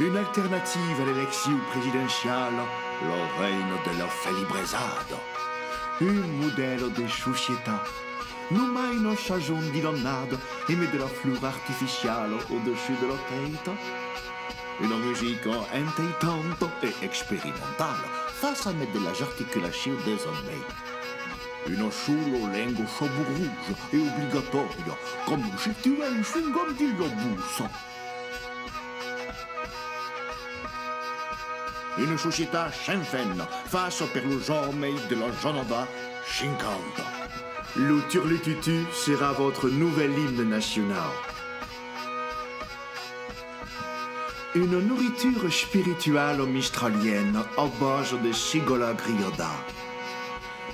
Une alternative à l'élection présidentielle, le règne de la felibrezado. Un modèle de société. Nous mai non changeons d'ilonnade et met de la fleur artificielle au-dessus de la tête. Une musique intelligente et expérimentale face à mettre de la articulation désormais. Une solo langue cheveux rouge et obligatoire, comme si tu as un chewing-gum de la bouche. Une société sans fin face per le jamais de la Genova 50. Le Turlututu sera votre nouvel hymne national. Une nourriture spirituelle mistralienne à base de cigola grioda.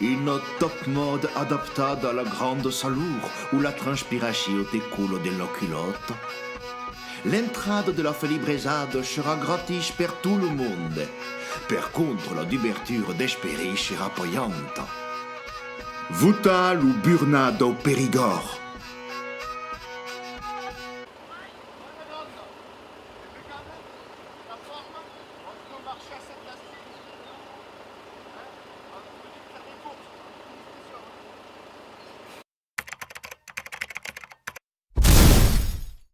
Une top mode adaptée à la grande salour où la transpiration découle de la culotte. L'entrée de la felibrezade sera gratis pour tout le monde. Par contre, la d'ouverture d'espérer sera payante. Vutal ou Burnade au Périgord. La forme, on peut marcher à cette place.